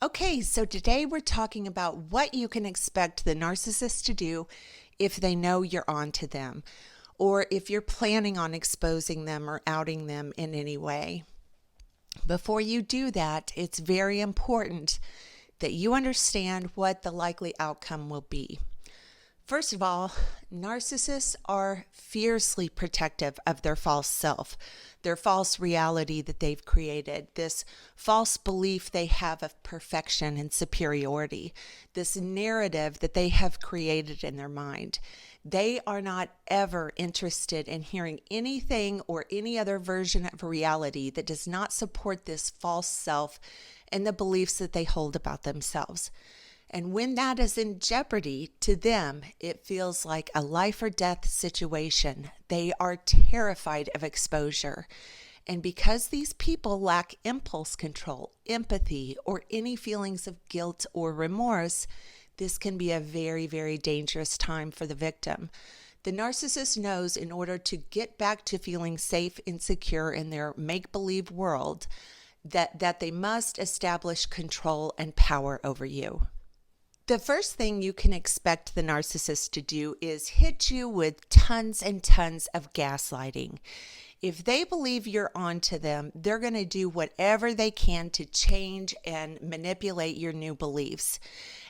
Okay, so today we're talking about what you can expect the narcissist to do if they know you're on to them, or if you're planning on exposing them or outing them in any way. Before you do that, it's very important that you understand what the likely outcome will be. First of all, narcissists are fiercely protective of their false self, their false reality that they've created, this false belief they have of perfection and superiority, this narrative that they have created in their mind. They are not ever interested in hearing anything or any other version of reality that does not support this false self and the beliefs that they hold about themselves. And when that is in jeopardy to them, it feels like a life or death situation. They are terrified of exposure. And because these people lack impulse control, empathy, or any feelings of guilt or remorse, this can be a very, very dangerous time for the victim. The narcissist knows in order to get back to feeling safe and secure in their make-believe world, that they must establish control and power over you. The first thing you can expect the narcissist to do is hit you with tons and tons of gaslighting. If they believe you're on to them, they're going to do whatever they can to change and manipulate your new beliefs.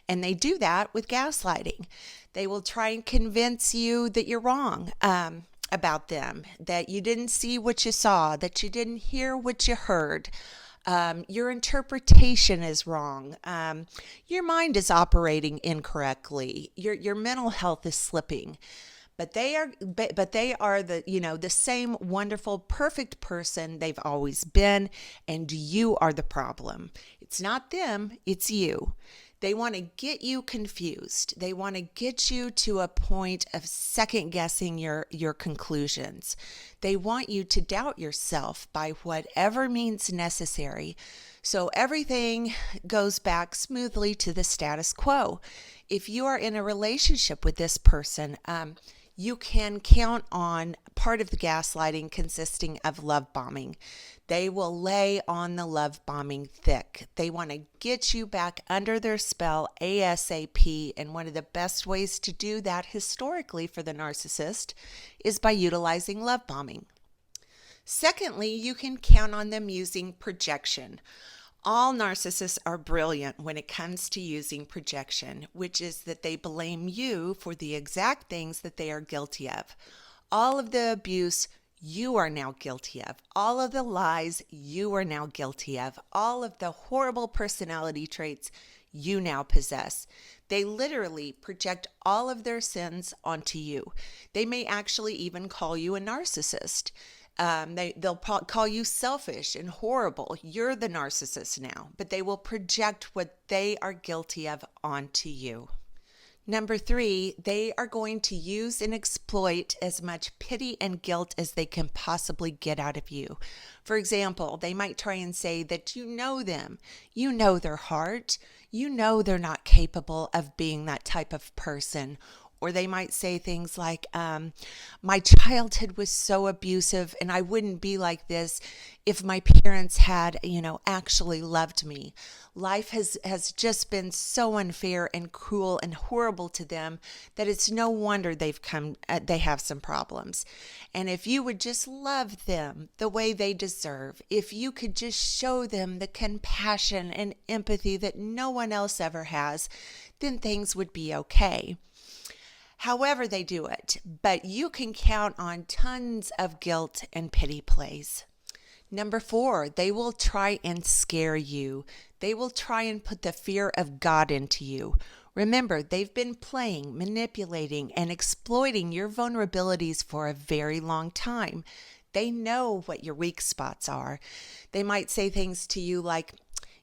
And they do that with gaslighting. They will try and convince you that you're wrong about them, that you didn't see what you saw, that you didn't hear what you heard. Your interpretation is wrong. Your mind is operating incorrectly. Your mental health is slipping. But they are the same wonderful, perfect person they've always been, and you are the problem. It's not them, it's you. They want to get you confused. They want to get you to a point of second guessing your conclusions. They want you to doubt yourself by whatever means necessary. So everything goes back smoothly to the status quo. If you are in a relationship with this person, you can count on part of the gaslighting consisting of love bombing. They will lay on the love bombing thick. They want to get you back under their spell ASAP, and one of the best ways to do that historically for the narcissist is by utilizing love bombing. Secondly, you can count on them using projection. All narcissists are brilliant when it comes to using projection, which is that they blame you for the exact things that they are guilty of. All of the abuse you are now guilty of. All of the lies you are now guilty of. All of the horrible personality traits you now possess. They literally project all of their sins onto you. They may actually even call you a narcissist. They'll call you selfish and horrible. You're the narcissist now, but they will project what they are guilty of onto you. Number 3, they are going to use and exploit as much pity and guilt as they can possibly get out of you. For example, they might try and say that you know them, you know their heart, you know they're not capable of being that type of person. Or they might say things like, my childhood was so abusive and I wouldn't be like this if my parents had, actually loved me. Life has just been so unfair and cruel and horrible to them that it's no wonder they have some problems. And if you would just love them the way they deserve, if you could just show them the compassion and empathy that no one else ever has, then things would be okay. However they do it, but you can count on tons of guilt and pity plays. Number 4, they will try and scare you. They will try and put the fear of God into you. Remember, they've been playing, manipulating, and exploiting your vulnerabilities for a very long time. They know what your weak spots are. They might say things to you like,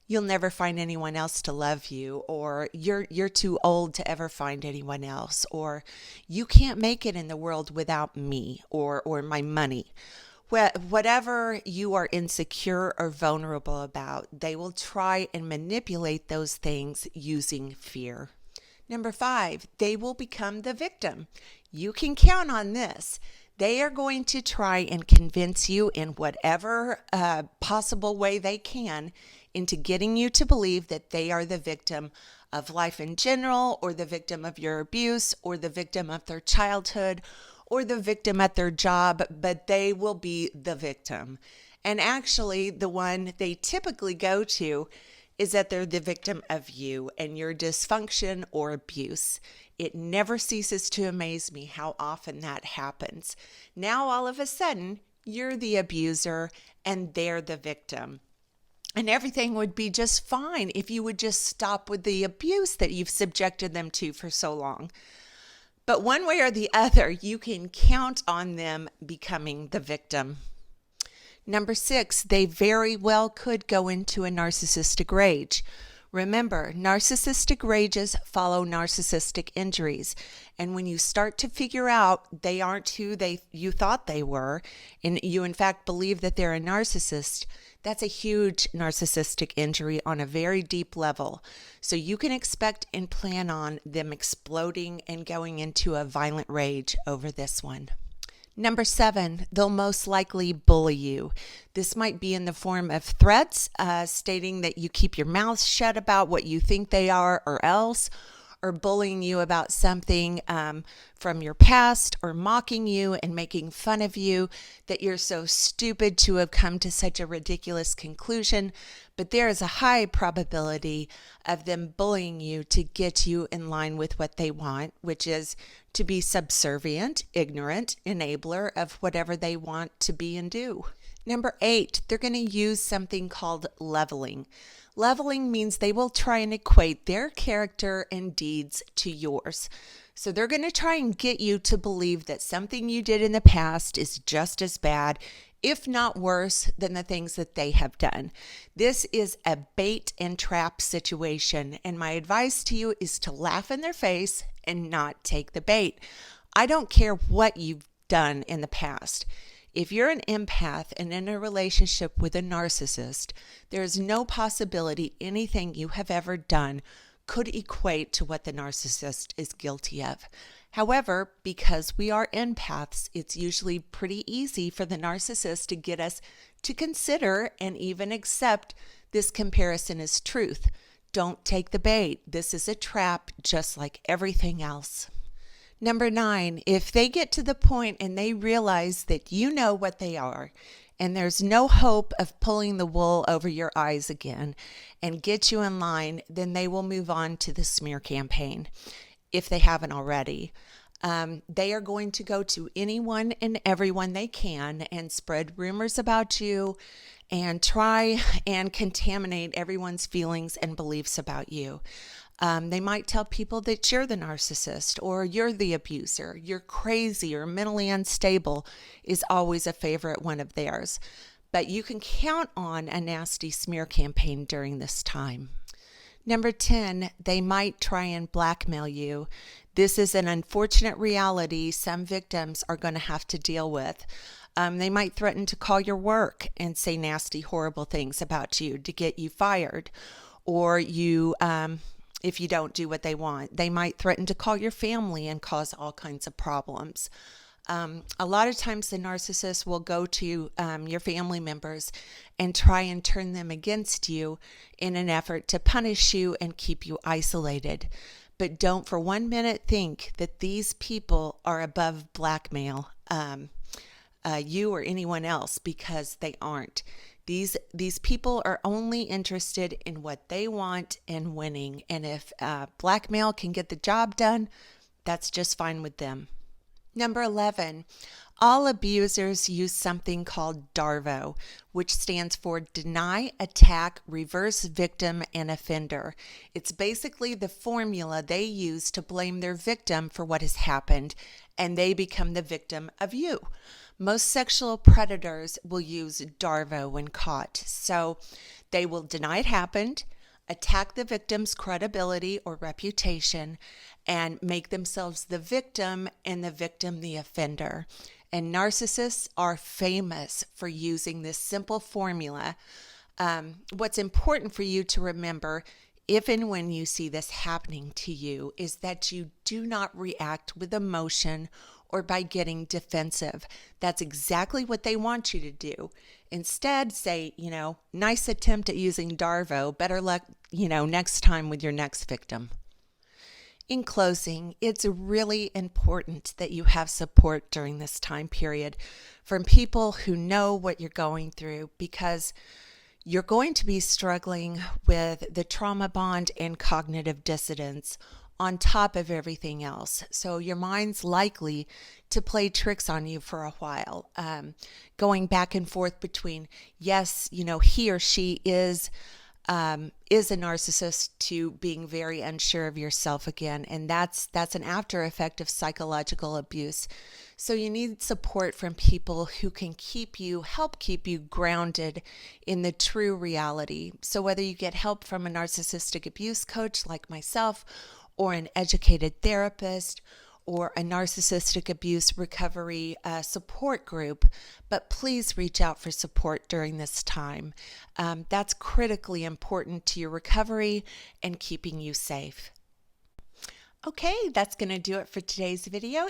you'll never find anyone else to love you, or you're too old to ever find anyone else, or you can't make it in the world without me or my money. Whatever you are insecure or vulnerable about, they will try and manipulate those things using fear. Number 5, they will become the victim. You can count on this. They are going to try and convince you in whatever possible way they can into getting you to believe that they are the victim of life in general, or the victim of your abuse, or the victim of their childhood, or the victim at their job, but they will be the victim. And actually, the one they typically go to is that they're the victim of you and your dysfunction or abuse. It never ceases to amaze me how often that happens. Now, all of a sudden, you're the abuser and they're the victim. And everything would be just fine if you would just stop with the abuse that you've subjected them to for so long. But one way or the other, you can count on them becoming the victim. Number 6, they very well could go into a narcissistic rage. Remember, narcissistic rages follow narcissistic injuries. And when you start to figure out they aren't who you thought they were, and you in fact believe that they're a narcissist, that's a huge narcissistic injury on a very deep level. So you can expect and plan on them exploding and going into a violent rage over this one. Number 7, they'll most likely bully you. This might be in the form of threats, stating that you keep your mouth shut about what you think they are or else, or bullying you about something from your past, or mocking you and making fun of you that you're so stupid to have come to such a ridiculous conclusion. But there is a high probability of them bullying you to get you in line with what they want, which is to be subservient, ignorant, enabler of whatever they want to be and do. Number 8, they're going to use something called leveling. Leveling means they will try and equate their character and deeds to yours. So they're going to try and get you to believe that something you did in the past is just as bad, if not worse, than the things that they have done. This is a bait and trap situation, and my advice to you is to laugh in their face and not take the bait. I don't care what you've done in the past. If you're an empath and in a relationship with a narcissist, there is no possibility anything you have ever done could equate to what the narcissist is guilty of. However, because we are empaths, it's usually pretty easy for the narcissist to get us to consider and even accept this comparison as truth. Don't take the bait. This is a trap just like everything else. Number 9, if they get to the point and they realize that you know what they are, and there's no hope of pulling the wool over your eyes again and get you in line, then they will move on to the smear campaign, if they haven't already. They are going to go to anyone and everyone they can and spread rumors about you and try and contaminate everyone's feelings and beliefs about you. They might tell people that you're the narcissist or you're the abuser, you're crazy or mentally unstable is always a favorite one of theirs. But you can count on a nasty smear campaign during this time. Number 10, they might try and blackmail you. This is an unfortunate reality some victims are going to have to deal with. They might threaten to call your work and say nasty, horrible things about you to get you fired, or if you don't do what they want. They might threaten to call your family and cause all kinds of problems. A lot of times the narcissist will go to your family members and try and turn them against you in an effort to punish you and keep you isolated. But don't for 1 minute think that these people are above blackmail, you or anyone else, because they aren't. These people are only interested in what they want and winning. And if blackmail can get the job done, that's just fine with them. Number 11, all abusers use something called DARVO, which stands for Deny, Attack, Reverse Victim, and Offender. It's basically the formula they use to blame their victim for what has happened, and they become the victim of you. Most sexual predators will use DARVO when caught. So they will deny it happened, attack the victim's credibility or reputation, and make themselves the victim and the victim the offender. And narcissists are famous for using this simple formula. What's important for you to remember, if and when you see this happening to you, is that you do not react with emotion or by getting defensive. That's exactly what they want you to do. Instead, say, nice attempt at using Darvo. Better luck, next time with your next victim. In closing, it's really important that you have support during this time period from people who know what you're going through, because you're going to be struggling with the trauma bond and cognitive dissonance on top of everything else. So your mind's likely to play tricks on you for a while, going back and forth between, yes, he or she is a narcissist, to being very unsure of yourself again. And that's an after effect of psychological abuse. So you need support from people who can help keep you grounded in the true reality. So whether you get help from a narcissistic abuse coach like myself, or an educated therapist, or a narcissistic abuse recovery support group, but please reach out for support during this time. That's critically important to your recovery and keeping you safe. Okay, that's going to do it for today's video.